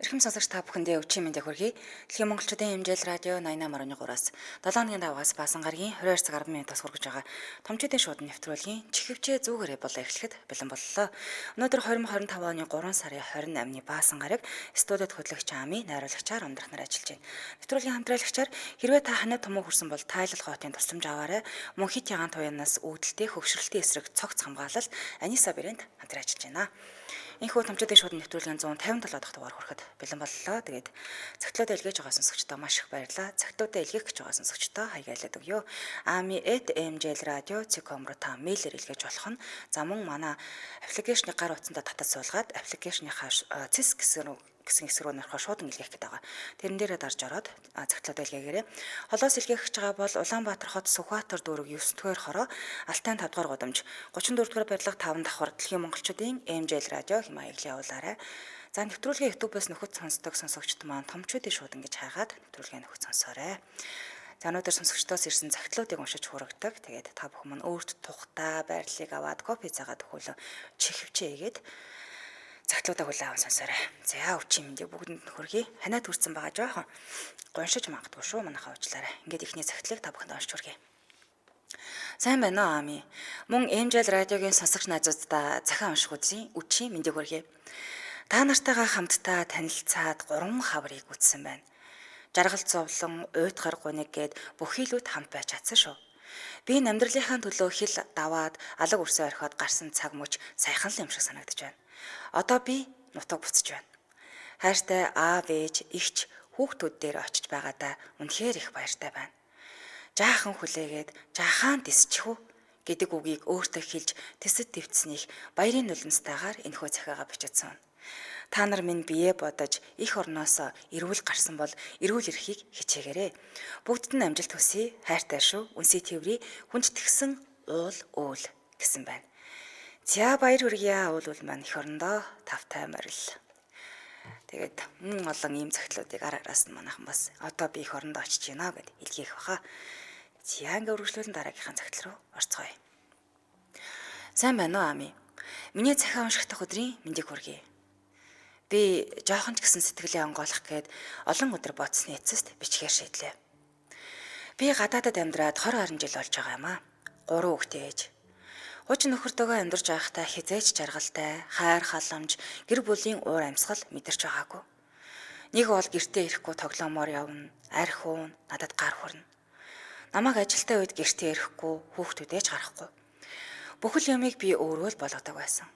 Эрхэм сонсогч та бүхэндээ өчигдөр мэндийг хүргэе. Дэлхийн монголчуудын хэмжээл радио 88.3-аас 7 өдрийн даваагаас баасан гарагийн 22 цаг 10 минутаас хүргэж байгаа томчуудын шууд нэвтрүүлгийн чихвчээ зүгээрээ болоо эхлэхэд бэлэн боллоо. Өнөөдөр 2025 оны 3 сарын 28-ны баасан гараг студид хөтлөгч Ами найруулагчаар ундрах нар ажиллаж байна. Нэвтрүүлгийн хамтраалагчаар хэрвээ та ханаа томоо хүрсэн бол тайлал хотын тусламж аваарай. Мөн хит ягаан туянаас үүдэлтэй хөвгшрэлтийн эсрэг цогц хамгаалал Аниса Брэнд хамтран ажиллаж байна. Энэхүү томчуудын шууд нэвтрүүлгийн 157 дахь дугаар хүрэхэд бэлэн боллоо. Тэгээд цагтлуудаа илгээж байгаа сонсогчдоо маш их баярлалаа. Цагтлуудаа илгээх гэж байгаа сонсогчдоо хаягалаад өгье. ami@mjlradio.com руу та мэйлээр илгээж болох нь. За мөн манай аппликейшны гар утсандаа татаж суулгаад аппликейшныхаа цэс гэсэн хэсэг рүү нөрхөө шуудан илгээх гэдэг байгаа. Тэрэн дээрээ дарж ороод цагтлуудаа илгээгээрэй. Холоос илгээх гэж байгаа бол Улаанбаатар хот Сүхбаатар дүүрэг 9-р хороо Алтай 5-р гудамж 34-р барилга 5 давхар Дэлхийн монголчуудын MJL радио хэм маяглан явуулаарай. За нэвтрүүлгээ YouTube-ээс нөхөд сонсдог сонсогчд маань томчуудын шууд ингэж хайгаад нэвтрүүлгээ нөхөд сонсоорой. За өнөөдөр сонсогчдоос ирсэн цагтлуудыг уншиж хүргэдэг. Тэгээд та бүхэн маань өөрт тухтай байрлалыг аваад кофе заагаад өгөхөлөө чихвчээгээд цагтлуудаа хүлээн аван сонсоорой. За өчигдөр мэндийг бүгдэнд нь хүргэе. Ханаа төрсэн байгаа жоохон гоншиж магадгүй шүү манайхаа уучлаарай. Ингээд ихний цагтлыг та бүхэнд уншиж хүргэе. Сайн байна уу Ами? Мөн MJL радиогийн сонсогч найзуудаа захиан унших үзье. Өчигдөр мэндийг хүргэе. Та нартайгаа хамтдаа танилцаад 3 хаврыг үтсэн байна. Жаргал зовлон, уйтгар гуниг гээд бүхийлүүд хамт байж чадсан шүү. Би амьдралынхаа төлөө хил даваад алга өрсөө орхиод гарсан цаг мөч сайхан л юм шиг санагдаж байна. Одоо би нутаг буцаж байна. Хайртай аав ээж, эгч, хүүхдүүд дээр очиж байгаадаа үнэхээр их баяртай байна. Жаахан хүлээгээд жаахан тисчихв гэдэг үгийг өөртөө хэлж тэсэд твцсэнийг баярын нулимстайгаар энэхүү захиагаа бичсэн. Та нар минь бие бодож их орноос эрүүл гарсан бол эрүүл эрхийг хичээгээрэй. Бүгдд нь амжилт хүсье. Хайртай шүү. Үнсий тэврий хүнч тэгсэн уул гэсэн байна. За баяр хүргье уул маань их орондоо тавтай морил. Тэгээд олон ийм цагтлуудыг араас нь манайхан бас одоо би их орондоо очиж байна гэд илгээх баха. За ингээ үргэлжлүүлэн дараагийнхаа цагтл руу орцгоё. Сайн байна уу Ами? Миний захиа унших дахь өдрийн мэндийг хүргэе. Би жоохон ч гэсэн сэтгэлээ онгойлох гээд олон өдөр бодсны эцэст бичгээр шийдлээ. Би гадаадад амьдраад 20 гаруй жил болж байгаа юм аа. 3 хүүхдээ ээж. Хуучин нөхөртөөгөө амьдарч байхдаа хизээч жаргалтай, хайр халамж, гэр бүлийн уур амьсгал мэдэрч байгаагүй. Нэг бол гэртээ ирэхгүй тоглоомоор явна, арх уун, надад гар хүрнэ. Намайг ажилтаа үед гэртээ ирэхгүй, хүүхдүүдээж гарахгүй. Бүхэл юмыг би өөрөө л болгодог байсан.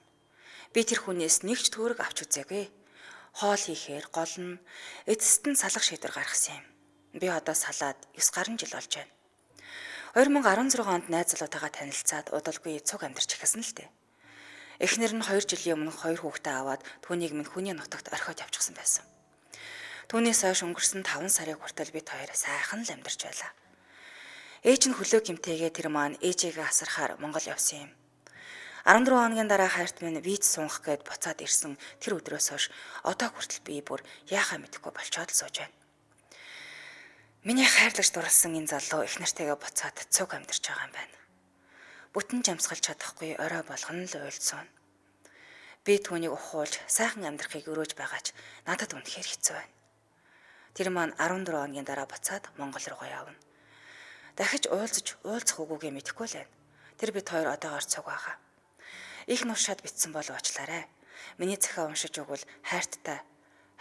Би тэр хүнээс нэг ч төгрөг авч үзээгүй. Хоол хийхээр гол нь эцэст нь салах шийдвэр гаргасан юм. Би одоо салаад 9 гаруй жил болж байна. 2016 онд найз залуутайгаа танилцаад удалгүй цуг амьдарч эхэлсэн л дээ. Эхнэр нь 2 жилийн өмнө 2 хүүхдээ аваад түүнийг минь хүний нутагт орхиод явчихсан байсан. Түүнээс хойш өнгөрсөн 5 сарын хүртэл бид хоёр сайхан л амьдарч байлаа. Ээж нь хөлөө гимтээгээ тэр маань ээжигээ асарахаар Монгол явсан юм. 14 хоногийн дараа хайрт минь виз сунгах гээд буцаад ирсэн тэр өдрөөс хойш одоо хүртэл би бүр яахаа мэдэхгүй болчоод л сууж байна. Миний хайрлагч дурлсан энэ залуу их нартайгаа буцаад цуг амьдарч байгаа юм байна. Бүтэн жамсгалж чадахгүй орой болгоно л уйлдсан. Би түүнийг ухуулж сайхан амьдрахыг өрөөж байгаач надад үнэхээр хэцүү байна. Тэр маань 14 хоногийн дараа буцаад Монгол руугаа явна. Дахиж уулзах үгүйгээ мэдэхгүй л байна. Тэр бид хоёр одоогоор цуг байгаа. Их нуршаад битсэн бол уучлаарай. Миний захиа уншиж өгвөл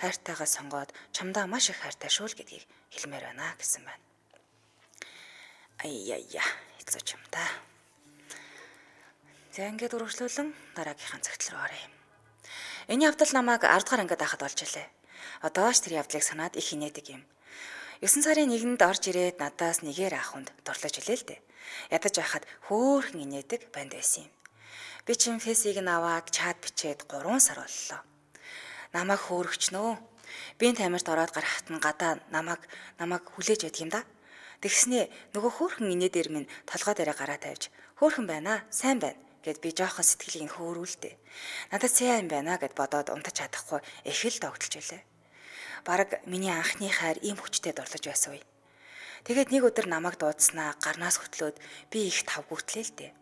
хайртайгаа сонгоод чамдаа маш их хайртай шүү л гэдгийг хэлмээр байна гэсэн байна. Хэцүү ч юм да. За ингээд үргэлжлүүлэн дараагийнхаа цагтл руу оръё. Энэ явдал намайг 10 дахь ангид байхад болж илээ. Одооч тэр явдлыг санаад их инээдэг юм. 9 сарын 1-нд орж ирээд надаас нэгээр ахунд дурлаж илээ л дээ. Ядаж байхад хөөхөн инээдэг банд байсан юм. Би чин фэйсийг нь аваад чат бичээд 3 сар боллоо. Намайг хөөрөгчнөө. Би тамирт ороод гарахт нь гадаа намайг хүлээж байдаг юм да. Тэгснээ нөгөө хөөхөн инээ дээр минь толгой дээрээ гараа тавьж хөөхөн байна, сайн байна гэд би жоохон сэтгэлийг нь хөөрүүлдэ. Надад сайн байна гэд бодоод унтаж чадахгүй их л тогтолж байлаа. Бараг миний анхны хайр ийм хүчтэй дурлаж байсан үе. Тэгээд нэг өдөр намайг дуудснаа гарнаас хөтлөөд би их тавгүйтлээ л дээ.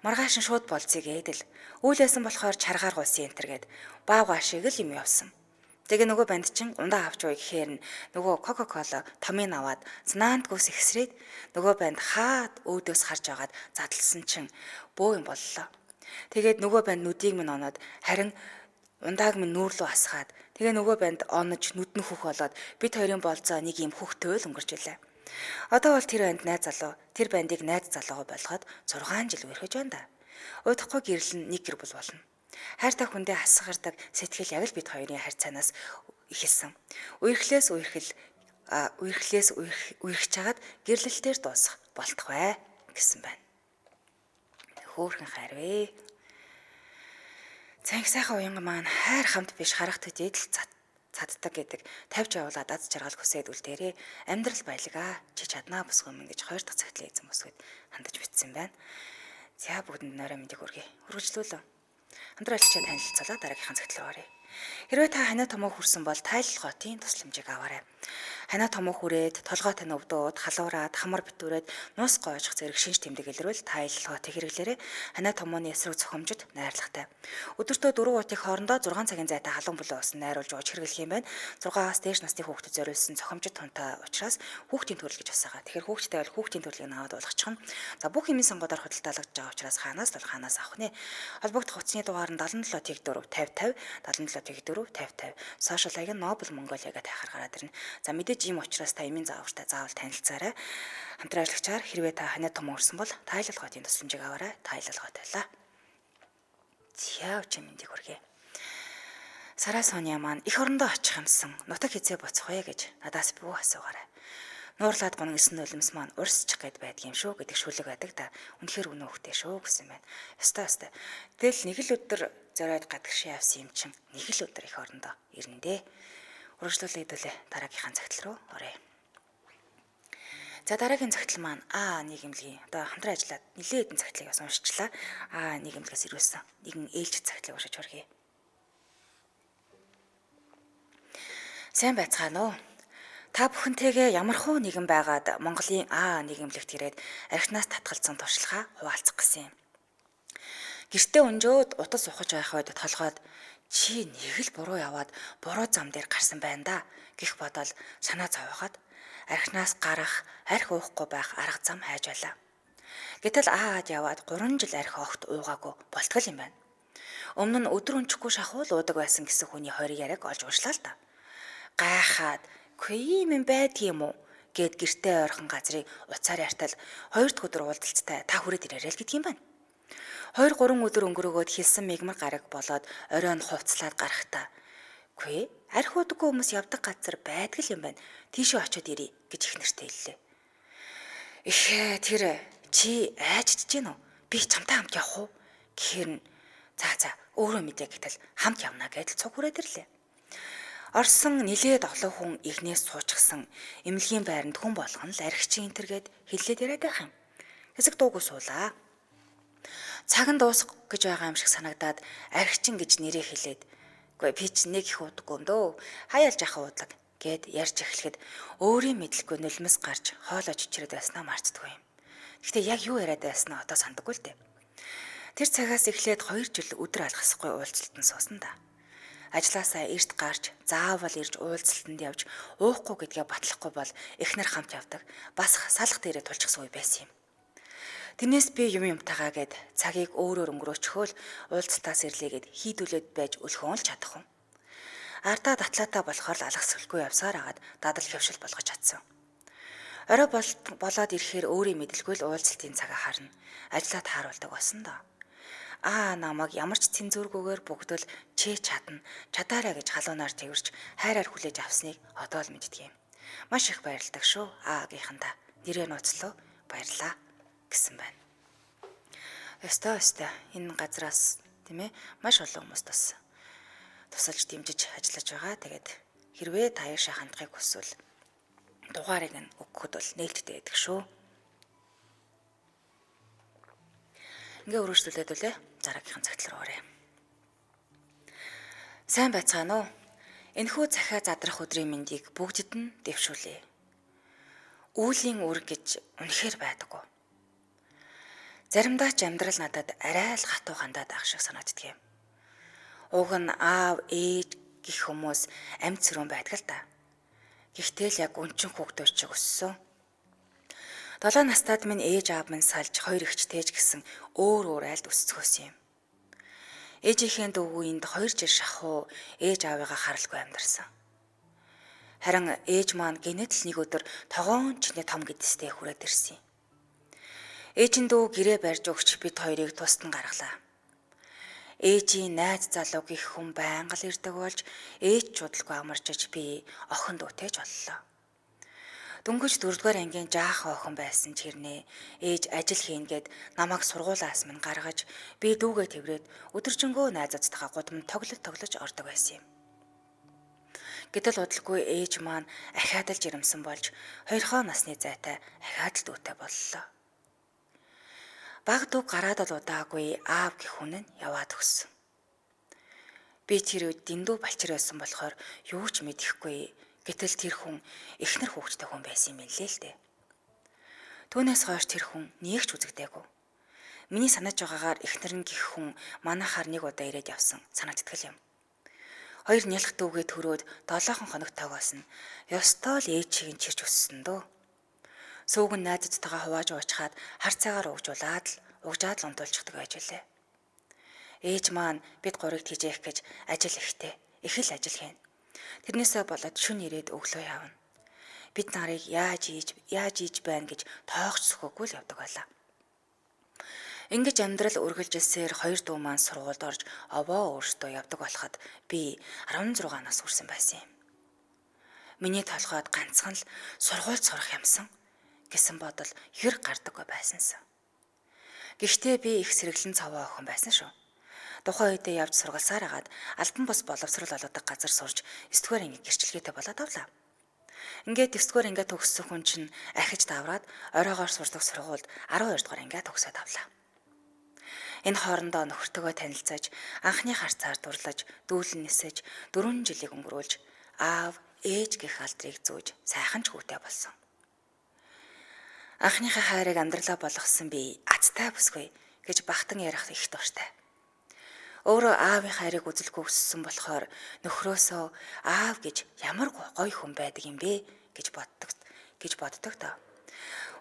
Маргааш нь шууд болцгийг эдэл. Үйлээсэн болохоор чаргаар гуйсан энтер гээд баавгаа шиг л юм явсан. Тэгээ нөгөө банд чинь ундаа авч уу гэхээр нөгөө Coca-Cola томыг аваад санаандгүйс ихсрээд нөгөө банд хаад өөдөөс харж агаад задлсан чинь бөө юм боллоо. Тэгээд нөгөө банд нүдийг минь оноод харин ундааг минь нүүр рүү асгаад тэгээ нөгөө банд онож нүд нь хөх болоод бид хоёрын болцоо нэг юм хөхтэй л өнгөрч илээ. Одоо бол тэр банд найз залуу, тэр бандыг найз залуугаа болгоод 6 жил үерхэж байна да. Удахгүй гэрэл нь нэг гэр бүл болно. Хайртай хүндээ хасгардаг сэтгэл яг л бид хоёрын харьцаанаас эхэлсэн. Үерхлээс үерхэж чагаад гэрлэлтээр дуусах болтох бай гэсэн байна. Хөөхөн хайрвэ. Цанх сайхан уянга маань хайр хамт биш харах төдийд л цаддаг гэдэг тавьж явуулаад аз жаргал хүсээд үлдээрээ амьдрал баялгаа чи чаднаа босгоо мэн гэж 2 дахь цагтлаа эзэн босгоод хандаж битсэн байна. За бүгдэнд нойроо мэндийг хүргэе. Үргэлжлүүлээ. Хамтралчаа танилцуулаад дараагийнхаа цагт руу оръё. Хэрвээ та ханиа томоо хүрсэн бол тайлалгоотын тусламжийг аваарай. Ханиа томоо хүрээд толгой тань өвдөөд халуураад хамар битүүрээд нуус гоожих зэрэг шинж тэмдэг илрүүл тайлалгоотыг хэрэглээрэй. Ханиа томооны эсрэг цохимжид найрлагатай. Өдөртөө 4 утыг хоорондоо 6 цагийн зайтай халуун бүлээн ус найруулж ууж хэрэглэх юм байна. 6-аас дээш насны хүүхдэд зориулсан цохимжид тунтай учраас хүүхдийн төрөл гэж басаага. Тэгэхээр хүүхдтэй бол хүүхдийн төрлийг аваад болгочих нь. За бүх юмын сонгодоор хөдөлтаалагдж байгаа учраас хаанаас авах нэ. Холбогдох утасны дугаар нь 77 4 50 50 77 4 50 50. Social аяг Noble Mongolia-га тайхаар гараад ирнэ. За мэдээж ийм учраас та эмийн заавартай заавал танилцаарай. Хамтран ажиллагчаар хэрвээ та ханиа том өрсөн бол тайлалгоотын тусламжийг аваарай. Тайлалгоотайлаа. Зяв чимэндийг хүргэе. Сараа Соня маань их орондоо очих юмсан. Нутаг хизээ боцох вэ гэж надаас бүү асуугаарай. Нуурлаад гонг эсн нулимс маань урсчих гээд байдгийн шүү гэдэг шүлэг байдаг да. Үнэхээр үнэн хөхтэй шүү гэсэн байна. Яста. Тэгэл нэг л өдөр зориод гадагшаа явсан юм чин нэг л өдөр их орондоо ирнэ дээ. Үргэлжлүүлээ хэдүүлээ дараагийнхаа цагтл руу оръё. За дараагийн цагтл маань нийгэмлэгийн одоо хамтран ажиллаад нэлээд хэдэн цагтлыг бас уншчлаа. Нийгэмлэгээс ирүүлсэн нэгэн ээлж цагтлыг уншиж хүргэе. Сайн байцгаана уу? Та бүхэнтэйгээ ямархуу нэгэн байгаад Монголын нийгэмлэгт ирээд архинаас татгалзсан туршлагаа хуваалцах гэсэн юм. Гэртээ өнжөөд утас ухаж байх үед толгойд чи нэг л буруу яваад буруу зам дээр гарсан байна да гэх бодол санаа зовоогоод архинаас гарах, архи уухгүй байх арга зам хайж байлаа. Гэтэл яваад 3 жил архи огт уугаагүй болтгол юм байна. Өмнө нь өдөр өнчихгүй шахуул уудаг байсан гэсэн хүний хориг яриаг олж уншлаа л да. Гайхаад "Үгүй юм байдгийм үү?" гэд гэртээ ойрхон газрыг уцаар яртал 2 дахь өдөр уулзалцтай та хүрээд ирээрэй л гэдг юм байна. 2-3 өдөр өнгөрөөгөөд хэлсэн мигмар гараг болоод оройн хувцлаад гарахтаа "Үгүй архи уудаггүй хүмүүс явдаг газар байдаг л юм байна. Тийшээ очиод ирье" гэж их нэртэй хэллээ. Тэр чи айжж гин үү? Би чамтай хамт явах уу? Гэхээр нь за өөрөө мэдээ гэтэл хамт явна гэдэл цуг хүрээд ирлээ. Орсон нилээд олон хүн игнээс суучихсан эмнэлгийн байранд хүн болгон л архичин энтергээд хэллээд яриад байх юм. Хэсэг дуугүй суулаа. Цаг нь дуусах гэж байгаа юм шиг санагдаад архичин гэж нэрээ хэлээд "Үгүй би ч нэг их удаггүй юм дөө. Хаяалж ахаа удлаг" гэд ярьж эхлэхэд өөрийн мэдлэггүй нулимс гарч хоолой чичрээд байснаа мартдаггүй юм. Гэхдээ яг юу яриад байснаа одоо сандаггүй л дээ. Тэр цагаас эхлээд 2 жил өдөр алгасахгүй уулзалтанд суусан да. Ажлаасаа эрт гарч заавал ирж уулзалтанд явж уухгүй гэдгээ батлахгүй бол эхнэр хамт явдаг. Бас салах дээрээ тулчихсан үе байсан юм. Тэрнээс би юмтайгаа гэд цагийг өөрөөр өнгөрөөчхөөл уулзалтаас ирлээгээд хийдүүлээд байж өлхөөн л чадах юм. Ардаа татлаатай болохоор л алгасгалгүй явсаар агаад дадал хөвшил болгож чадсан. Орой болоод ирэхээр өөрийн мэдлгүй л уулзалтын цагаа харна. Ажлаа тааруулдаг болсон доо. Намайг ямар ч цензүүргүйгээр бүгдэл чи чадна, чадаарай гэж халуунаар тэрвэрч хайраар хүлээж авсныг одоо л мэддэг юм. Маш их баярлалдаг шүү. Гийнхандаа нэрээ нууцлаа баярлаа гэсэн байна. Өстой энэ газраас тийм ээ маш олон хүмүүс тусалж дэмжиж ажиллаж байгаа. Тэгээд хэрвээ та яашаа хандахыг хүсвэл дугаарыг нь өгөхөд бол нээлттэй байдаг шүү. Ингээ өргөжлүүлээд үлээ. Дараагийнхаа цагт руу оръё. Сайн байцгаана уу? Энэхүү захиа задрах өдрийн мэндийг бүгдэд нь дэвшүүлье. Үүлийн үр гэж үнэхээр байдаггүй. Заримдаа ч амьдрал надад арай л хатуу хандаад байх шиг санагддаг юм. Уг нь аав, ээж, гэх хүмүүс амьд сэрүүн байдаг л да. Гэхдээ л яг өнчин хүүхдүүд шиг өссөн. 7 настайд минь ээж аав минь салж 2 эгчтэйж гэсэн өөр айлд өсцгөөс юм. Ээжийнхээ дөвгүйнд 2 жил шахуу ээж аавыгаа харалгүй амьдарсан. Харин ээж маань гинэт л нэг өдөр тогоон чиний том гэдэстэй хүрээд ирсэн. Ээжийн дүү гэрээ барьж өгч бид хоёрыг тусад нь гаргалаа. Ээжийн найз залуу гих хүн байнга л ирдэг болж ээж чудалгүй амарчиж би охин дүүтэйж боллоо. Дөнгөж 4-р ангийн жаахан охин байсан ч хэрнээ ээж ажил хийнгээд намайг сургуулаас минь гаргаж би дүүгээ тэврээд өдөржингөө найзуудтайгаа гудамд тоглож ордог байсан юм. Гэтэл удалгүй ээж маань ахиад л жирэмсэн болж 2 насны зайтай ахиад л дүүтэй боллоо. Баг дүү гараад л удаагүй аав гэх хүн нь яваад өгсөн. Би тэр үед дэндүү балчир байсан болохоор юу ч мэдэхгүй. Гэтэл тэр хүн эхнэр хүүхэдтэй хүн байсан юм лээ л дээ. Түүнээс хойш тэр хүн нэг ч үзэгдээгүй. Миний санаж байгаагаар эхнэр нь гих хүн манайхаар нэг удаа ирээд явсан санагддаг юм. 2 нялх дүүгээ төрөөд 7 хоног тогоос нь ёстой л ээжийг нь чирч өссөн дөө. Сүүгэн найзуудтайгаа хувааж уучхаад хар цагаар угжаад л унтуулчихдаг байж үлээ. Ээж маань бид 3-ыг тижээх гэж ажил ихтэй, их л ажил хийн. Тэрнээсээ болоод шүн ирээд өглөө явна. Бид нарыг яаж ийж байна гэж тоогч сөхөөгүй л явдаг байлаа. Ингэж амьдрал үргэлжилсээр 2 дүү маань сургуульд орж овоо өөртөө явдаг болоход би 16 нас хүрсэн байсан юм. Миний толгойд ганцхан л сургуульд сурах юмсан гэсэн бодол хэр гардаггүй байсансан. Гэхдээ би их сэргэлэн цаваа охин байсан шүү. Тухайн үедээ явж сургалсаар агаад албан бус боловсрол олгодог газар сурж 9-р анги гэрчлэгээтэй болоод авлаа. Ингээд 9-р ангиа төгссөн хүн чинь ахиж давраад оройгоор сурдаг сургуульд 12-р ангиа төгсөөд авлаа. Энэ хоорондоо нөхөртөөгөө танилцаж, анхны харцаар дурлаж, дүүлэн нисэж, 4 жилийг өнгөрүүлж, аав, ээж гэх алдрыг зөөж, сайхан ч хүүтэй болсон. Анхныхаа хайрыг амьдралаа болгосон би азтай бүсгүй гэж бахтан ярих их дуртай. Өөрөө аавын хайрыг үзэлгүй өссөн болохоор нөхрөөсөө аав гэж ямар гоё хүн байдаг юм бэ гэж боддог доо.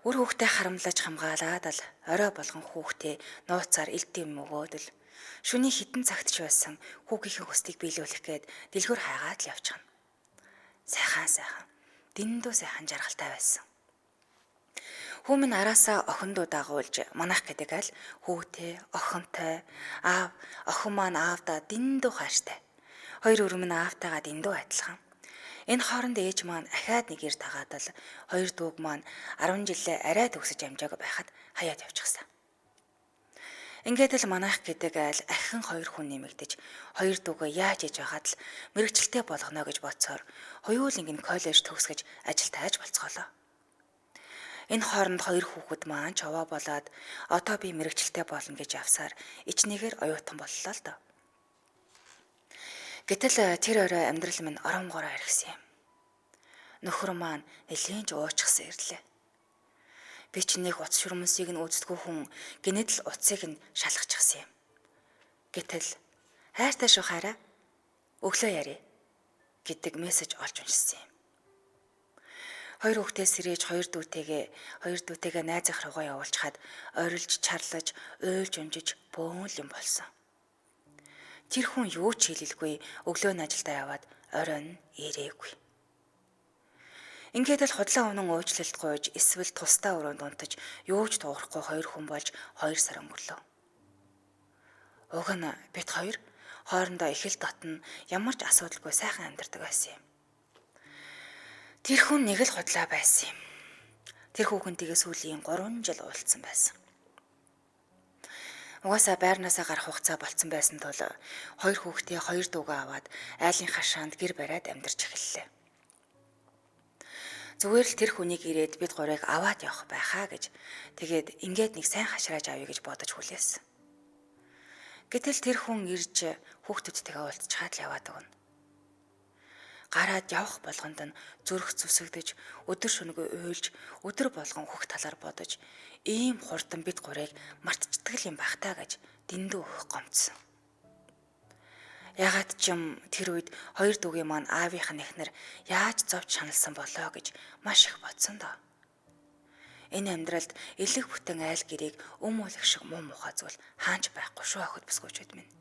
Үр хүүхдээ харамлаж хамгаалаад л орой болгон хүүхдээ нууцаар элдэм өгөөд л шүний хитэн цагт ч байсан хүүгийнхээ хүслийг биелүүлэх гээд дэлгүүр хайгаад л явчихна. Сайхан дэндүү сайхан жаргалтай байсан. Хүмүн араасаа охиндоо дагуулж манайх гэдэг аль хүүтэй, охинтой, аав, охин маань аавдаа дэндүү хайртай. 2 өрөм нь аавтайгаа дэндүү адилхан. Энэ хооронд ээж маань ахаад нэгээр тагаад л 2 дүүг маань 10 жилээ арай төгсөж амжааг байхад хаяад явчихсан. Ингээд л манайх гэдэг аль ахин 2 хүн нэмэгдэж 2 дүүгээ яаж ээж байгаад л мэрэгчлээ болгоно гэж бодсоор хоёуланг нь коллеж төгсгөж ажил тааж болцгоолоо. Энэ хооронд 2 хүүхэд маань ч овоо болоод одоо би мэрэгчлээ болно гэж явсаар ичнэгээр оюутан боллоо л доо. Гэтэл тэр орой амьдрал минь оронгороо иргсэн юм. Нөхөр маань нэлийн ч уучсан ирлээ. Би ч нэг утас шүрмэсийг нь үздэггүй хүн гинэт л утсыг нь шалгачихсан юм. Гэтэл хайртай шүү хараа өглөө яриа гэдэг мессеж олж уншсан юм. 2 хүүхдээ сэрээж 2 дүүтэйгээ найзах руугаа явуулчихад орилж чарлаж уйлж унжиж бөөн юм болсон. Тэр хүн юу ч хэлэлгүй өглөө нь ажилдаа яваад оройн ирээгүй. Ингээд л худлаа өнөн уучлалт гуйж эсвэл тусдаа өрөөнд унтаж юу ч туурахгүй 2 хүн болж 2 сар өнгөрлөө. Уг нь бид 2 хоорондоо их л дотн ямар ч асуудалгүй сайхан амьдардаг байсан юм. Тэр хүн нэг л худлаа байсан юм. Тэр хүүхэнтэйгээ сүүлийн 3 жил уулзсан байсан. Угаасаа байрнаасаа гарах хугацаа болцсон байсан тул 2 хүүхдээ 2 дүүгээ аваад айлын хашаанд гэр бариад амьдарч эхэллээ. Зүгээр л тэр хүнийг ирээд бид 3-ыг аваад явах байхаа гэж тэгээд ингээд нэг сайн хашрааж авъя гэж бодож хүлээсэн. Гэтэл тэр хүн ирж хүүхдүүдтэйгээ уулзчаад л яваад өгнө. Гараад явах болгонд нь зүрх зүсэгдэж, өдөр шөнөгүй уйлж, өдөр болгон хөх талаар бодож, ийм хурдан бид 3-ыг мартчихдаг юм байх таа гэж дэндүү гомдсон. Ягаад ч юм тэр үед хоёр дүүгийн маань аавынх нь эхнэр яаж зовж шаналсан болоо гэж маш их бодсон доо. Энэ амьдралд элэг бүтэн айл гэрийг өмүүлэх шиг муу мухай зүйл хаанч байхгүй шүү охид бүсгүйчүүд минь.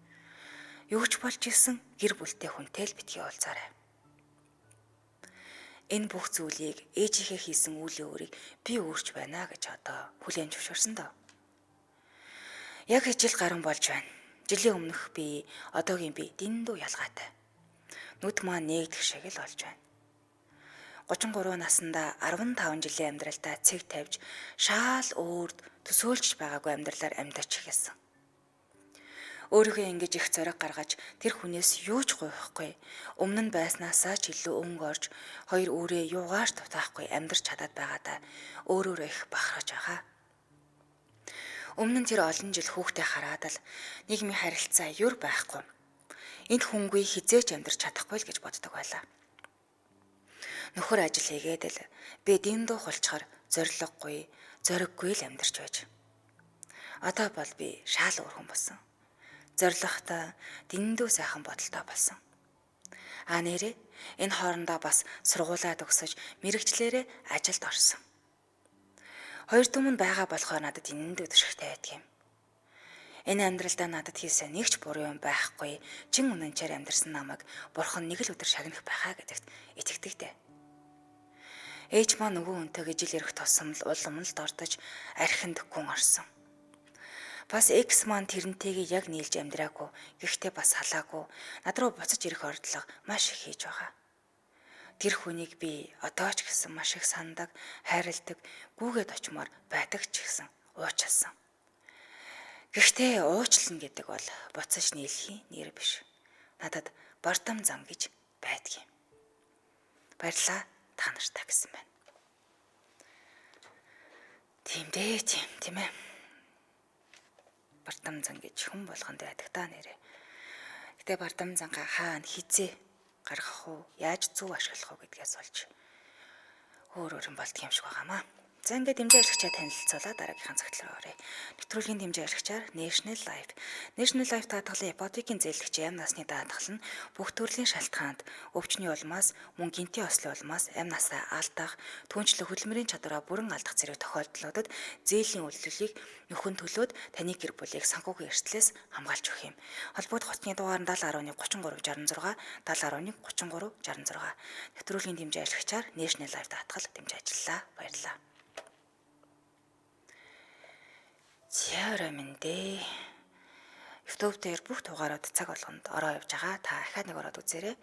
Юу ч болж исэн гэр бүлтэй хүнтэй л битгий уулзаарай. Энэ бүх зүйлийг ээжийнхээ хийсэн үйл өөрийг би өөрч байна гэж одоо хүлээн зөвшөөрсөн доо. Яг жил гарсан болж байна. Жилийн өмнөх би, одоогийн би дэндүү ялгаатай. Нүд маань нээгдэх шиг л болж байна. 33 наснда 15 жилийн амьдралдаа цэг тавьж, шаал өөрд төсөөлж байгаагүй амьдралаар амьдарч эхэлсэн. Өөрийгөө ингэж их зориг гаргаж тэр хүнээс юу ч гуйхгүй, өмнө нь байснаасаа ч илүү өнгө орж, хоёр үрээ юугаарч дутаахгүй амьдарч чадаад байгаадаа өөрөөрөө их бахархаж байгаа. Өмнө нь тэр олон жил хүүхдээ хараад л нийгмийн харилцаа юр байхгүй. Энд хүнгүй хизээч амьдарч чадахгүй л гэж боддог байлаа. Нөхөр ажил хийгээд л би дэндүү хулчгаар зориггүй л амьдарч байж. Одоо бол би шаал өрхөн болсон. Зоригтой дэндүү сайхан бодолтой болсон. Нэрээ энэ хоорондоо бас сургуулаа төгсөж мэрэгчлэрээ ажилд орсон. Хоёр түмэн байгаа болохоор надад дэндүү төшөгтэй байдаг юм. Энэ амьдралдаа надад хийсэн нэг ч буруу юм байхгүй. Чин үнэнчээр амьдарсан намайг бурхан нэг л өдөр шагнах байхаа гэдэгт итгэдэг дээ. Ээж маань нөгөө үнтэйгээ жил ирэх тусам л улам л дордож архинд гүн орсон. Бас экс маань тэрнтэйгээ яг нийлж амьдраагүй. Гэхдээ бас халаагүй. Над руу буцаж ирэх ордлого маш их хийж байгаа. Тэр хүнийг би одоо ч гэсэн маш их сандаг, хайрладаг, гүүгээд очимоор байдаг ч гэсэн уучлсан. Гэхдээ уучлан гэдэг бол буцаж нийлхийн нэр биш. Надад бардам зам гэж байдгийн. Баярлалаа та нартай гэсэн байна. Тийм ээ. Бардам зам гэж хүн болгонд байдаг та нэрээ. Гэтэ бардам зангаа хаана хизээ гаргах уу, яаж зөв ашиглах уу гэдгээс болж өөр юм болдго юм шиг байгаамаа. За ингээд дэмжээ ашигчаа танилцуулаад дараагийнхаа цагт руу оръё. Нэвтрүүлгийн дэмжээ ашигчаар National Life. National Life даатгалын ипотекийн зээлгч амь насны даатгал нь бүх төрлийн шалтгаанд өвчний улмаас, мөн гинтийн ослын улмаас амь насаа алдах, түнчлэх хөдөлмөрийн чадвараа бүрэн алдах зэрэг тохиолдлуудад зээлийн үйлдвэрлэлийг нөхөн төлөөд таны гэр бүлийг санхүүгийн эрсдлээс хамгаалж өгөх юм. Холбогдох утасны дугаар 7011 33 66 7011 33 66. Нэвтрүүлгийн дэмжээ ашигчаар National Life даатгал дэмжиж ажиллаа. Баярлалаа. Зяра мэндэ. YouTube дээр бүх дугаарууд цаг болгонд ороо явж байгаа. Та ахаа нэг ороод үзээрэй.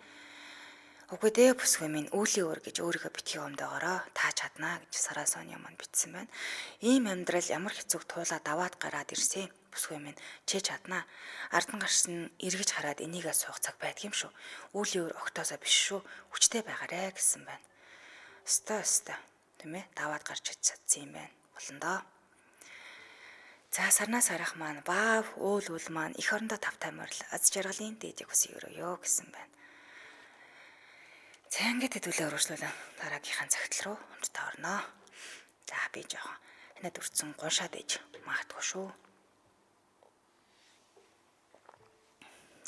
Үгүй дээ бүсгүй минь үүлийн өөр гэж өөрийгөө битгий өмдөөгөөрөө та чаднаа гэж Сараа Соня маань бичсэн байна. Ийм амьдрал ямар хэцүүг туулаад даваад гараад ирсэн. Бүсгүй минь чи чаднаа. Ард нь гарсан эргэж хараад энийгээ суух цаг байдгийм шүү. Үүлийн өөр огтоосоо биш шүү. Хүчтэй байгаарэ гэсэн байна. Өстой. Тийм ээ. Даваад гарч чадсан юм байна. Болно доо. За сарнаас харах маань баав уул маань эх орондоо тавтай морил аз жаргалын дээдийг хүсье өрөөё гэсэн байна. За ингээд хэдүүлээ өргөжлүүлэн дараагийнхаа цагтл руу хамтдаа орноо. За би жоохон ханад үрцэн гуншаад ээж магадгүй шүү.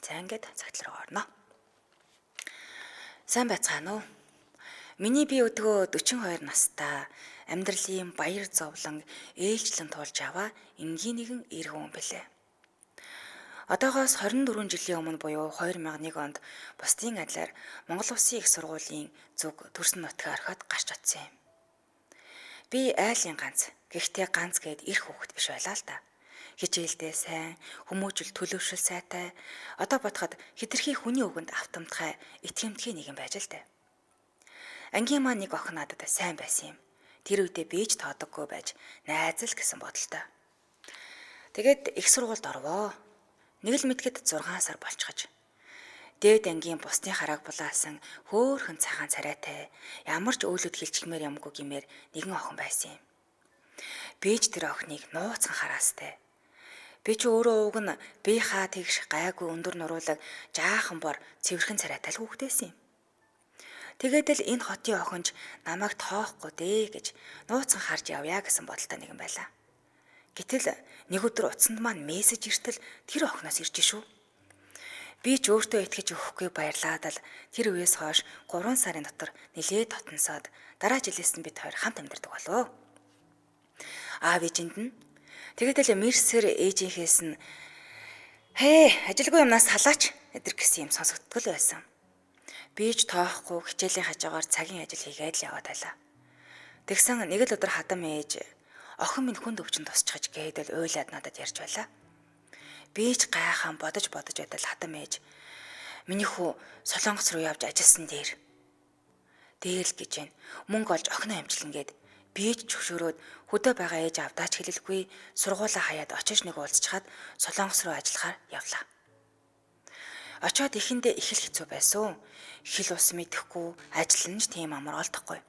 За ингээд цагтл руу орноо. Сайн байцгаана уу? Миний бие өдгөө 42 настай амьдралын баяр зовлон ээлжлэн туулж аваа энгийн нэгэн эрг хүн бэлээ. Одоогоос 24 жилийн өмнө буюу 2001 онд бусдын адилаар Монгол Улсын их сургуулийн зүг төрсөн нутгаа орхиод гарч чадсан юм. Би айлын ганц, гэхдээ ганц гээд эрх хүүхэд биш байлаа л да. Хичээлдээ сайн, хүмүүжил төлөвшил сайтай, одоо бодоход хэтэрхий хүний үгэнд автомтгай, итгэмтгий нэгэн байж л дээ. Ангийн маань нэг охин надад сайн байсан юм. Тэр үедээ би ч тоодоггүй байж найз л гэсэн бодолтой. Тэгээд их сургуульд орвоо. Нэг л мэтгэд 6 сар болчихож. Дээд ангийн бусдын харааг булаасан хөөхөн цагаан царайтай ямар ч өөлөд хилчгмээр юмгүй гимээр нэгэн охин байсан юм. Би ч тэр охиныг нууцхан хараастай. Би ч өөрөө уг нь би хаа тэгш гайгүй өндөр нуруулаг жаахан бор цэвэрхэн царайтай л хүүхдээсэн юм. Тэгээд л энэ хотын охинч намайг тоохгүй дээ гэж нууцхан харж явъя гэсэн бодолтой нэгэн байлаа. Гэтэл нэг өдөр утсанд маань мессеж иртэл тэр охиноос ирж шүү. Би ч өөртөө итгэж өгөхгүй баярлаад л тэр үеэс хойш 3 сарын дотор нилээд дотносоод дараа жилээс нь бид хоёр хамт амьдардаг болов. Аав ээжинд нь тэгээд л Мерсер ээжийнхээс нь ажилгүй юмнаас салаач эдэр гэсэн юм сонсогдтол байсан. Би ч тоохгүй хичээлийн хажуугаар цагийн ажил хийгээд л яваад байлаа. Тэгсэн нэг л өдөр хадам ээж охин минь хүнд өвчин тусчгаж гээд л уйлаад надад ярьж байлаа. Би ч гайхаан бодож байтал хадам ээж миний хүү Солонгос руу явж ажилласан дээр л гэж байна. Мөнгө олж охиноо амжилна гэд би ч зөвшөөрөөд хөдөө байгаа ээж авдаач хэлэлгүй сургуулаа хаяад очиж нэг уулзчихад Солонгос руу ажиллахаар явлаа. Очоод ихэндээ их л хэцүү байсан. Хэл ус мэдэхгүй, ажил нь ч тийм амар олдохгүй.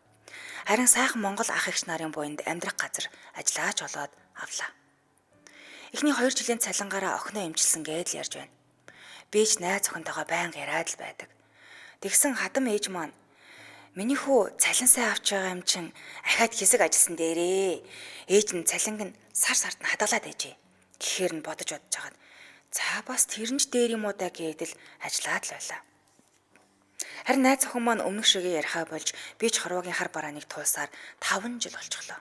Харин сайхан Монгол ах эгч нарын буйнд амьдрах газар ажиллаач олоод авлаа. Эхний 2 жилийн цалингаараа охиноо эмчилсэн гээд л ярьж байна. Би ч найз охинтойгоо байнга яриад л байдаг. Тэгсэн хадам ээж маань миний хүү цалин сайн авч байгаа юм чин ахаад хэсэг ажилласан дээрээ. Ээж нь цалинг нь сард нь хадгалаад ээжээ. Гэхээр нь бодож хагаад за бас тэр нь ч дээр юм уу да гэдэл ажиллаад л байлаа. Харин найз охин маань өмнөх шигээ ярихаа болж би ч хорвоогийн хар барааныг туулсаар 5 жил болчихлоо.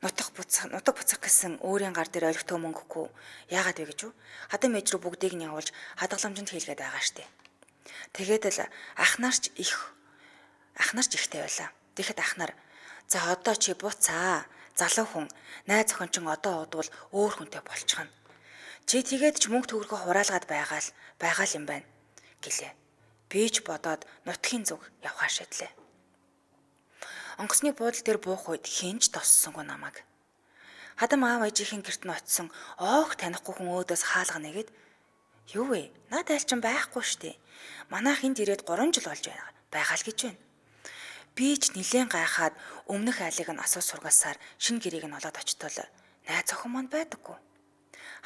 Нутаг буцах гэсэн өөрийн гар дээр олигтой мөнгөгүй. Яагаад вэ гэж үү? Хадам ээж рүү бүгдийг нь явуулж хадгаламжинд хийлгээд байгаа штэ. Тэгээд л ах нар ч ихтэй байлаа. Тэгэхэд ах нар за одоо чи буцаа. Залуу хүн найз охин чин одоо удвал өөр хүнтэй болчихно. Чи тэгээд ч мөнгө төгрөгөө хураалгаад байгаа юм байна гэлээ. Би ч бодоод нутгийн зүг явхаа шийдлээ. Онгоцны буудлын дээр буух үед хинж тоссонгүй намайг. Хадам аав ээжийн гэрт нь очисон оох танихгүй хүн өөдөөс хаалга нэгэд юу вэ? Наад айлчин байхгүй штэ. Манайх энд ирээд 3 жил болж байгаа л гэж байна. Би ч нилээн гайхаад өмнөх айлыг нь асуу сургаасаар шинэ гэрээг нь олоод очтол найз охин маань байдаггүй.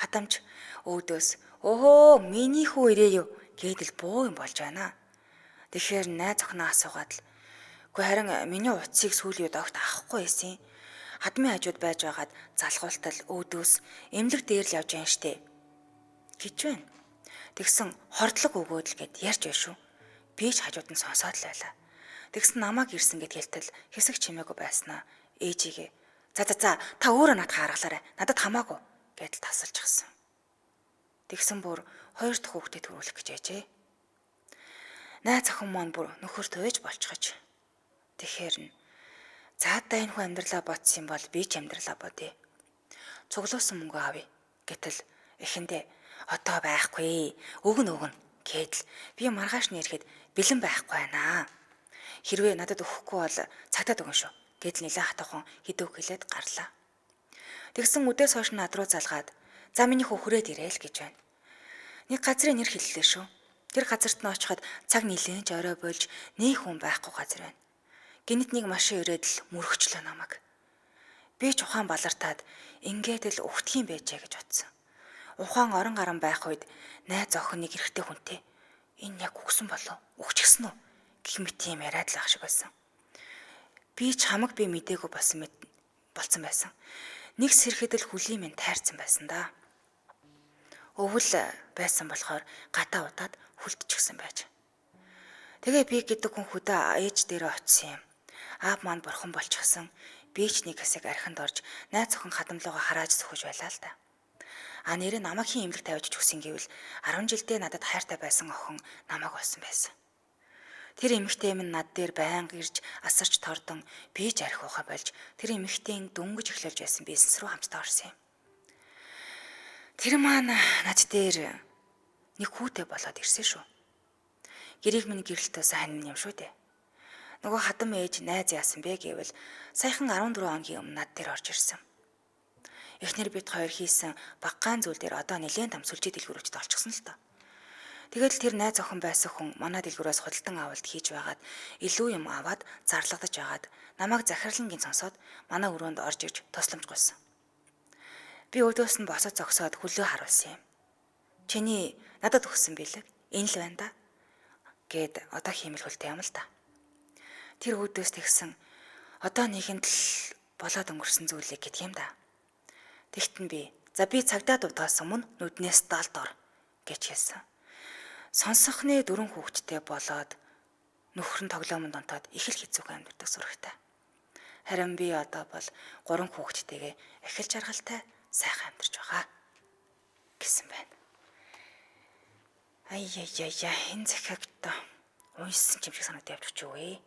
Хадамч өөдөөс өөхөө миний хүү ирээ юу гэдэл буу юм болж байна. Тэгэхээр найз охиноо асуугаад л үгүй харин миний утсыг сүүлийн үед огт авахгүй байсан. Хадмын хажууд байж байгаад залгуултал өөдөөс эмнэлэг дээр л явж байгаа штэ гэж байна. Тэгсэн хордлог өгөөд л гэд ярьж байна шүү. Би ч хажууд нь сонсоод л байлаа. Тэгсэн намайг ирсэн гэд хэлтэл хэсэг чимээгүй байснаа ээжигээ за та өөрөө надад харгалаарай. Надад хамаагүй гэдэл тасалж гисэн. Тэгсэн бүр 2 дахь хүүхдэд төрүүлэх гэж ээжээ. Найз охин маань бүр нөхөр төвөж болчихож. Тэгэхээр нь заадаа энэ хүн амьдралаа бодсон юм бол би ч амьдралаа бодъё. Цуглуулсан мөнгө авъя гэтэл эхэндээ одоо байхгүй өгнө гэдэл би маргааш нь ирэхэд бэлэн байхгүй байна. Хэрвээ надад өгөхгүй бол цагтаад өгнө шүү гэдэл нилээ хатахан хідөө хэлээд гарлаа. Тэгсэн үдээс хойш над руу залгаад за миний хөхрөөд ирээл гэж байна. Нэг газрын нэр хэллээ шүү. Тэр газарт нь очиход цаг нилээн ч орой болж нэг хүн байхгүй газар байна. Гинэт нэг машин ирээд л мөрөгчлөө намайг. Би ч ухаан балартаад ингээд л өгтгийм байжээ гэж бодсон. Ухаан орон гарan байх үед найз охин нэг эрэгтэй хүнтэй энэ яг үгсэн болов өгчихсөн үү гэх мэт юм яриад л ах шиг байсан. Би ч хамаг би мдээгүй болсон байсан. Нэг сэрэхэд л хүлийн минь тайрцсан байсан да. Өвөл байсан болохоор гатаа удаад хүлтчихсэн байж. Тэгээ би гэдэг хүн хөдөө ээж дээрээ очисон юм. Аав маань бурхан болчихсон. Би ч нэг хэсэг архинд орж найз охин хадамлууга харааж сөхөж байлаа л да. Нэрээ намайгийн имлэг тавьж өгсөн гэвэл 10 жилдээ надад хайртай байсан охин намайг олсон байсан. Тэр эмэгтэй минь над дээр байнга ирж асарч тордон би ч архи ухаа болж тэр эмэгтэйн дөнгөж эхлүүлж байсан бизнес руу хамтдаа орсон юм. Тэр маань над дээр нэг хүүтэй болоод ирсэн шүү. Гэрийг минь гэрэлтөөс хань юм шүү дээ. Нөгөө хадам ээж найз яасан бэ гэвэл саяхан 14 хоногийн өмнө над дээр орж ирсэн. Эхнэр бид хоёр хийсэн баггаан зүйл дээр одоо нэлээд том сүлжээ дэлгүүрүүчд олчихсон л доо. Тэгэл тэр найз охин байсан хүн манай дэлгүүрээс худалдан авалт хийж байгаад илүү юм аваад зарлагдаж байгаад намайг захирлангийн сонсоод манай өрөөнд орж ирж тусламж гуйсан. Би өдөөс нь босоод зогсоод хөлөө харуулсан юм. Чиний надад өгсөн билэг энэ л байна да гэд одоо хиймэл хөлтэй юм л да. Тэр өдөөс тэгсэн одоо нэгэнд л болоод өнгөрсөн зүйлийг гэдэг юм да. Тэгтэн би за би цагдаа дутаасан мөн нүднээс далд ор гэж хэлсэн. Сонсохны 4 хүүхэдтэй болоод нөхөр нь тоглоомонд онтоод их л хэцүүхэн амьдардаг сурагтай. Харин би одоо бол 3 хүүхэдтэйгээ их л жаргалтай сайхан амьдарч байгаа гэсэн байна. Энэ захиагт уншсан юм шиг санагдаж явчих үгүй.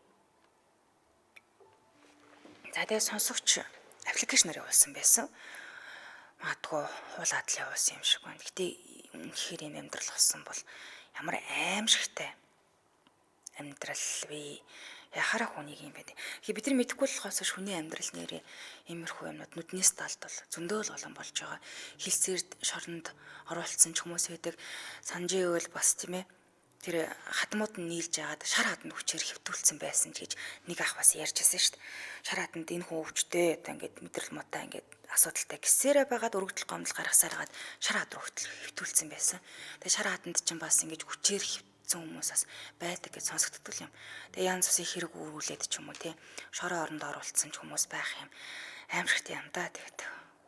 За тэгээ сонсогч аппликейшнээр явуулсан байсан. Магадгүй хуулаад л явуулсан юм шиг байна. Гэтэ үнэхээр юм амьдрал болсон бол ямар аимшигтай амьдрал вэ? Яхаараа хүнийг юм бэ? Бид нар мэдэхгүй болохоос хүний амьдрал нэрээ иймэрхүү юмнууд нүднээс талдал зөндөөл болон болж байгаа. Хилцээрд шоронд оруулсан ч хүмүүс байдаг. Санжээвэл бас тийм ээ. Тэр хатмууд нь нийлж яагаад шар хатанд хүчээр хэвтүүлсэн байсан ч гэж нэг ах бас ярьжсэн шүү дээ. Шар хатанд энэ хүн өвчтэй одоо ингээд мэдрэл муутай ингээд асуудалтай гисээрээ байгаад өргөдөл гомдол гаргасаар хагаад шар хат руу хэвтүүлсэн байсан. Тэгээ шар хатанд ч бас ингээд хүчээр хүмүүс бас байдаг гэж сонсогддог юм. Тэгээ янз бүсийн хэрэг үүрүүлээд ч юм уу тий шороо оронд оруулсан ч хүмүүс байх юм. Аимшигт юм да тэгээд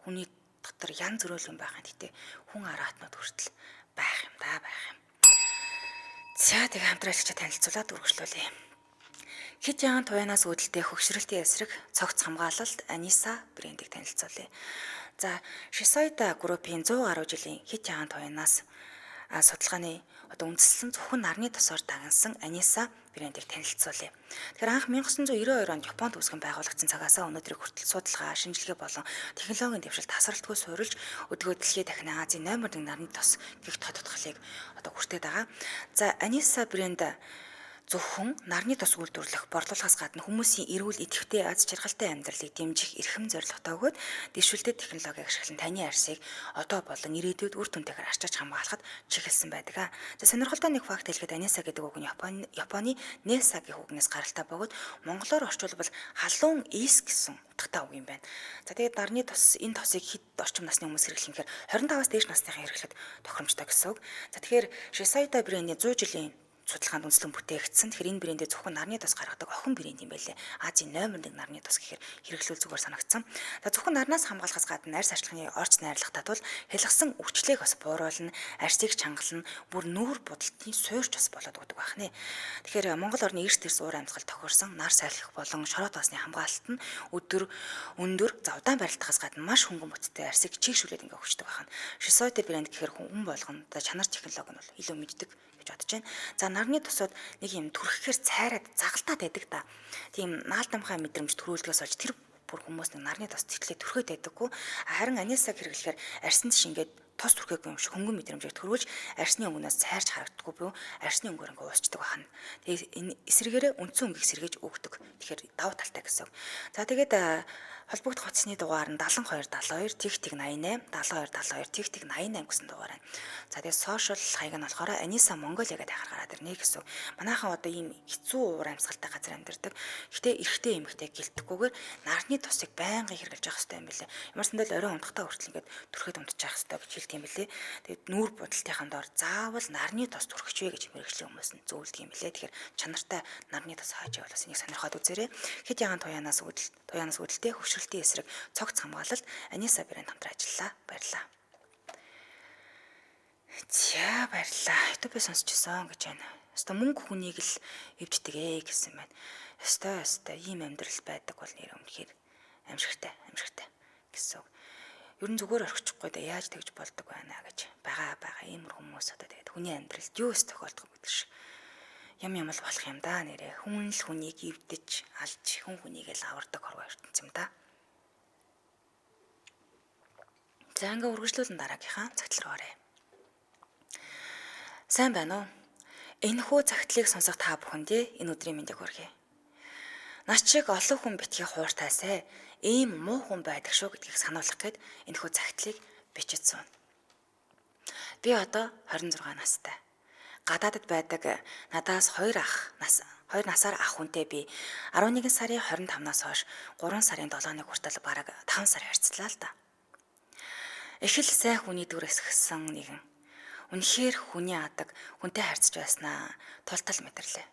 хүний дотор янз бүрэл юм байх юм. Гэтэ хүн араатнууд хүртэл байх юм да байх юм. За тэгээ хамтраалагчаа танилцуулаад үргэлжлүүлье. Хит яан туянаас үүдэлтэй хөгшрөлтийн эсрэг цогц хамгаалалт Аниса брендийг танилцуулъя. За Шисойда группийн 100 гаруй жилийн хит яан туянаас судалгааны үндэслэн зөвхөн нарны тосоор дагнсан Аниса брендийг танилцуулъя. Тэгэхээр анх 1992 онд Японд үүсгэн байгуулагдсан цагаас өнөөдрийг хүртэл судалгаа, шинжилгээ болон технологийн дэвшилт тасралтгүй суурилж өдгөө дэлхийд дахин Азийн номер 1 нарны тос гэх тодотголыг хүртээд байгаа. За Аниса брэнд зөвхөн нарны тос үйлдвэрлэх борлуулахаас гадна хүмүүсийн эрүүл идэвхтэй аз жаргалтай амьдралыг дэмжих эрхэм зорилготой өгөөд дэвшүүлдэг технологиг ашиглан таны арсыг одоо болон ирээдүйд үр дүнтэйгээр арчиж хамгаалахад чиглэсэн байдаг. За сонирхолтой нэг факт хэлэхэд Аниса гэдэг үг нь Японы Несагийн үгнээс гаралтай бөгөөд монголоор орчуулбал халуун ис гэсэн утгатай үг юм байна. За тэгээд нарны тос энэ тосыг хэд орчим насны хүмүүс хэрэглэх гэхээр 25-аас дээш насныхан хэрэглэхэд тохиромжтой гэсэн үг. За тэгэхээр Шисойда брендийн 100 жилийн судалгаанд үндэслэн бүтээгдсэн. Тэгэхээр энэ брэндээ зөвхөн нарны тос гаргадаг охин брэнд юм байлээ. Азийн номер 1 нарны тос гэхээр хэрэглүүл зүгээр санагдсан. За зөвхөн нарнаас хамгаалахаас гадна арьс арчлагын орц найрлагатай тул хэлгсэн өвчлөгийг бас бууруулна, арьсыг чангална, бүр нүүр будалтын суурьч бас болоод өгдөг байна. Тэгэхээр Монгол орны эрс дэрс уур амьсгал тохиорсон нар сайлах болон шороо тоосны хамгаалалт нь өндөр завдаан барилдахаас гадна маш хөнгөн бүтцтэй арьсыг чийгшүүлээд ингээ өгчдөг байна. Шисойда брэнд гэхээр хүн болгоно чанар технологи нь бол илүү мэддэг гэж бодож байна. За нарны тосод нэг юм түрхэхээр цайраад загалтаад байдаг та. Тийм наалдамхай мэдрэмж төрүүлдгээс олж тэр бүр хүмүүс нэг нарны тос цэглээ түрхээд байдаггүй. Харин Анисаг хэрэглэхээр арьсанд шингээд тос түрхээгүй юм шиг хөнгөн мэдрэмжийг төрүүлж арьсны өнгөнөөс цайрч харагддаггүй буюу арьсны өнгөөр ингээ уусчдаг байна. Тэгээд энэ эсрэгээрээ үндсэн өнгийг сэргээж өгдөг. Тэгэхээр давуу талтай гэсэн. За тэгээд холбогдох утасны дугаар нь 7272 тэгтэг 88 7272 тэгтэг 88 гэсэн дугаар байна. За тэгээд сошиал хаяг нь болохоор Аниса Mongolia гэдэг харахаараа дэрнэ гэсэн. Манайхан одоо ийм хэцүү уур амьсгалтай газар амьдардаг. Гэтэ эрэгтэй эмэгтэй гэлтэхгүйгээр нарны тосыг байнга хэрэглэж явах хэрэгтэй юм билээ. Ямар сандал орой унтахтаа хүртэл ингээд түрхэд унтчих хэрэгтэй гэж хэлдэг юм билээ. Тэгээд нүүр будалтынхаа доор заавал нарны тос түрхчихвэ гэж мэрэгжлийн хүмүүс нь зөвлөдөг юм билээ. Тэгэхээр чанартай нарны тос хааж явал бас энийг сонирхоод үзээрэй. Хэд ягаан туянаас үүдэлтэй хөвшрөлтийн эсрэг цогц хамгаалалт Аниса брэнд хамтран ажиллаа. Баярлалаа. За баярлалаа. YouTube-ээс сонсчихсон гэж байна. Өстой мөнгө хүнийг л эвддэг гэсэн байна. Өстой ийм амьдрал байдаг бол нэр өмнөхөр амжигтай гэсэн. Ер нь зүгээр орчихгүй да яаж тэгж болдог байна гэж байгаа иймэр хүмүүс одоо тэгээд хүний амьдралд юу ч тохиолдох гэдэг шиг юм л болох юм да нэрээ. Хүн л хүнийг эвдэж алж хүнийг л авардаг хорвоо ертөнц юм да. За ингээ үргэлжлүүлэн дараагийнхаа цагтл руу оръё. Сайн байна уу? Энэхүү цагтлыг сонсох та бүхэндээ энэ өдрийн мэндийг хүргэе. Нас чиг олон хүн битгий хууртайсаа ийм муу хүн байдаг шүү гэдгийг сануулгах гээд энэхүү цагтлыг бичсэн. Би одоо 26 настай. Гадаадд байдаг надаас 2 насаар ах хүнтэй би 11 сарын 25-наас хойш 3 сарын 7-ны хүртэл бараг 5 сар харьцлаа л да. Их л сайн хүний дүр эсгсэн нэгэн. Үнэхээр хүний адаг хүнтэй харьцаж байснаа тул мэдэрлээ.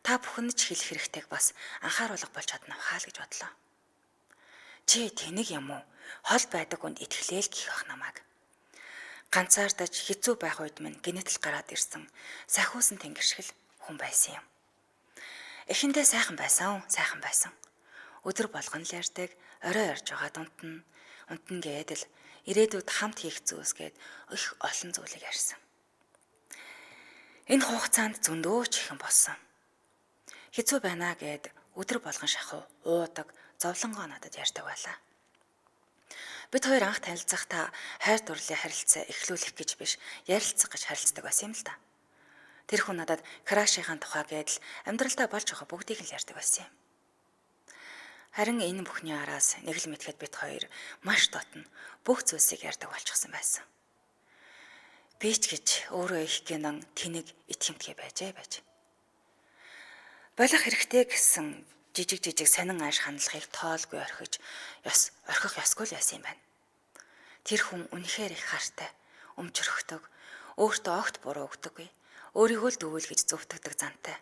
Та бүхэн ч хэлэх хэрэгтэйг бас анхааруулга болж чадна хаал гэж бодлоо. Чи тэнэг юм уу? Хол байдаг хүнд итгэлээл гих ах намайг. ганцаардаж хэцүү байх үед минь генетл гараад ирсэн сахиусан тэнгэршгэл хүн байсан юм. Эхэндээ сайхан байсан. Өдөр болгон л ярьдаг, орой орж байгаа унтна гэдэл ирээдүйд хамт хийх зүйлс гээд их олон зүйлийг ярьсан. Энэ хугацаанд зөндөө ч ихэн болсон. Хэцүү байна гэд өдөр болгон шахуу уудаг, зовлонгоо надад ярьдаг байлаа. Бид хоёр анх танилцахдаа хайр дурлалын харилцаа эхлүүлэх гэж биш, ярилцах гэж харилцдаг байсан юм л да. Тэр хүн надад крашийн тухай гэдэл амьдралдаа болж байгаа бүгдийг л ярьдаг байсан юм. Харин энэ бүхний араас нэг л мэдхэд бид хоёр маш дотно бүх зүйлсийг ярьдаг болчихсон байсан. Би ч гэж өөрөө их гинэн тэнэг итгэмтгий байж. Болох хэрэгтэй гэсэн жижиг сонин ааш хандлагыг тоолгүй орхиж орхих ёсгүй л байсан юм байна. Тэр хүн үнэхээр их хартай, өмчөрхдөг, өөртөө огт буруу өгдөггүй, өөрийгөө л дөвөөлгөж зөвтгдөг зантай.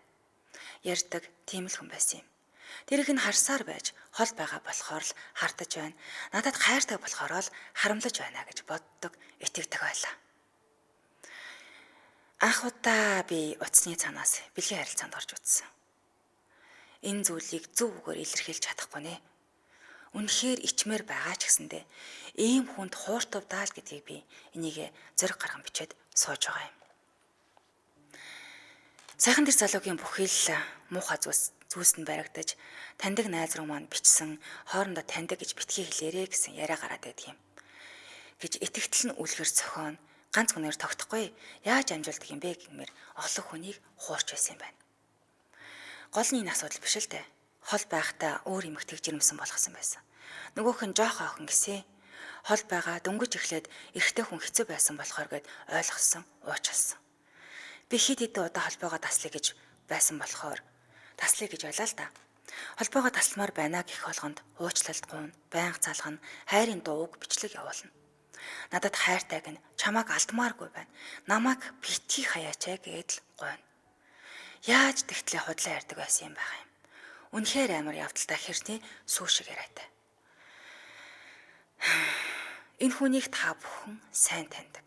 Ярьдаг тийм л хүн байсан юм. Тэрийг нь харсаар байж хол байгаа болохоор л хардаж байна. Надад хайртай болохоор л харамлаж байна гэж боддог, итгэдэг байлаа. Анх удаа би утасны цаанаас бэлгийн харилцаанд орж үзсэн. Энэ зүйлийг зөв үгээр илэрхийлж чадахгүй нэ. Үнэхээр ичмээр байгаа ч гэсэндээ ийм хүнд хууртавдаа л гэдгийг би энийг зориг гарган бичээд сууж байгаа юм. Сайхан тэр залуугийн бүхий л муухай зүйлсэнд баригдаж таньдаг найз руу маань бичсэн хоорондоо таньдаг гэж битгий хэлээрэ гэсэн яриа гараад байдаг юм. Гэж итгэгдэл нь үлгэр зохион ганц хүнээр тогтохгүй яаж амжуулдаг юм бэ гэмээр олон хүнийг хуурч байсан юм байна. Гол нь энэ асуудал биш л дээ. Хол байхдаа өөр эмэгтэйг жирэмсэн болгосон байсан. Нөгөөх нь жоох охин гэсэн. Хол байгаа дөнгөж эхлээд эрэгтэй хүн хэцүү байсан болохоор гэд ойлгосон, уучлсан. Би хэд хэдэн удаа холбоогоо таслая гэж байсан болохоор таслая гэж байлаа л да. Холбоогоо тасламаар байна гэх болгонд уучлалт гуйна, байнга залгана, хайрын дууг бичлэг явуулна. Надад хайртайг нь чамааг алдмааргүй байна. Намайг битгий хаяач гэдэл гуйна. Яаж тэгтлээ худлаа ярьдаг байсан юм байгаа юм. Үнэхээр амар явдалтай хэрний сүү шиг яриатай. Энэ хүнийг та бүхэн сайн таньдаг.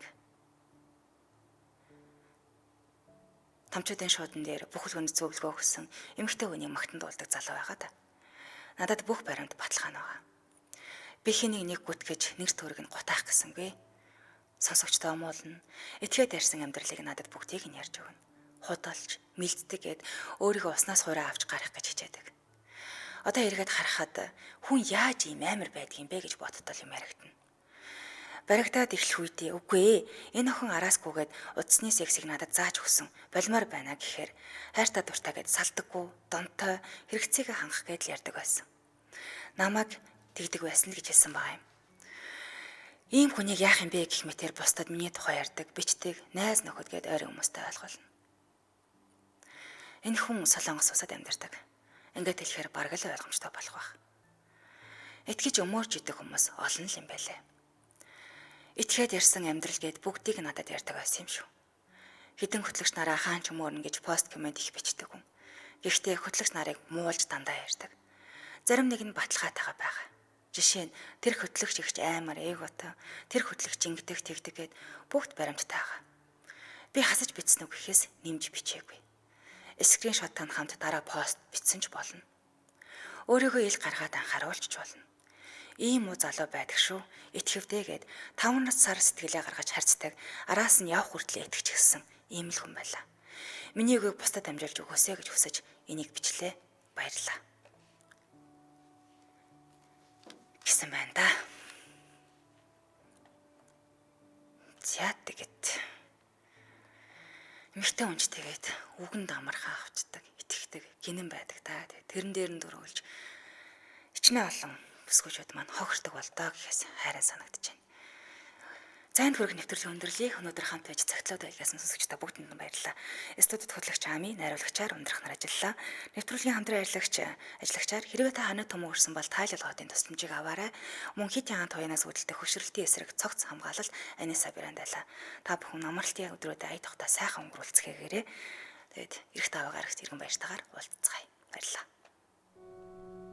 Тамчуудын шуудан дээр бүхэл хүнд зөвлөгөө өгсөн эмэгтэй хүний магтан дуулдаг залуу байгаа да. Надад бүх баримт баталгаан байгаа. Би хэнийг нэг гүтгэж нэр төрөг нь гутаах гэсэнгүй. Сонсогчдоо муулна. Этгээд ярьсан амьдралыг надад бүгдийг нь ярьж өгнө. Худалж, мэлддэг гэд өөрийгөө уснаас хураа авч гарах гэж хичээдэг. Одоо эргээд харахад хүн яаж ийм амар байдаг юм бэ гэж бодтол юм харагдана. Баригдаад эхлэх үедээ үгүй энэ охин араасгүйгээд утасны сексийг надад зааж өгсөн болмоор байна гэхээр хайртай дуртай гэд салдаггүй, донтой хэрэгцээгээ хангах гэдэл ярьдаг байсан. Намайг тэгдэг байсан л гэж хэлсэн байгаа юм. Ийм хүнийг яах юм бэ гэх мэтэр бусдад миний тухай ярьдаг, бичдэг, найз нөхөд гээд ойрын хүмүүстэй ойлгуулна. Энэ хүн Солонгос улсад амьдардаг. Ингээд хэлэхээр бараг л ойлгомжтой болох байх. Итгэж өмөрж идэх хүмүүс олон л юм байлээ. Итгээд ярьсан амьдрал гээд бүгдийг надад ярьдаг байсан юм шүү. Хэдэн хөтлөгч нараа хаан ч өмөрнө гэж пост комент их бичдэг хүн. Гэхдээ хөтлөгч нарыг муулж дандаа ярьдаг. Зарим нэг нь баталгаатайгаа байгаа. Жишээ нь тэр хөтлөгч ихч аймар эготой, тэр хөтлөгч ингэдэг тэгдэг гээд бүгд баримттай байгаа. Би хасаж бичсэн үг гэхээс нэмж бичээгүй. Скриншоттой хамт дараа пост бичсэн ч болно. Өөрийгөө ил гаргаад анхааруулж болно. Ийм уу залуу байдаг шүү. Итгэвдээ гээд 5 сар сэтгэлээ гаргаж харцдаг. Араас нь явх хүртлээ итгэчихсэн ийм л хүн байлаа. Миний үгийг бусдад амжуулж өгөөсэй гэж хүсэж энийг бичлээ. Баярлалаа. Гэсэн байна да. За тэгээд эмэгтэй хүнч тэгээд үгэнд амархаа авчдаг, итгэдэг, гинэн байдаг та. Тэрэн дээр нь дөрвөлж ичнэ олон бүсгүүчүүд маань хохирдог болдоо гэхээс хайраа санагдаж байна. Зайд хүрэх нэвтрүүлгийн өндөрлийг өнөөдөр хамт байж цагтлаад байлгасан сонсогчдоо бүгдэнд нь баярлалаа. Студид хөтлөгч Ами, найруулагчаар ундрахнаар ажиллалаа. Нэвтрүүлгийн хамтран ажиллагчаар хэрвээ та ханаа төмөө өрсөн бол тайлалгоодын тусламжийг аваарай. Мөн хит ягаан туянаас үүдэлтэй хөшрөлтийн эсрэг цогц хамгаалалт Аниса Брандала. Та бүхэн амралтын өдрүүдэд ая тухта сайхан өнгөрүүлцгээгээрэй. Тэгээд эрэгтэй аваа гарагт иргэн баяртайгаар уулзцгаая.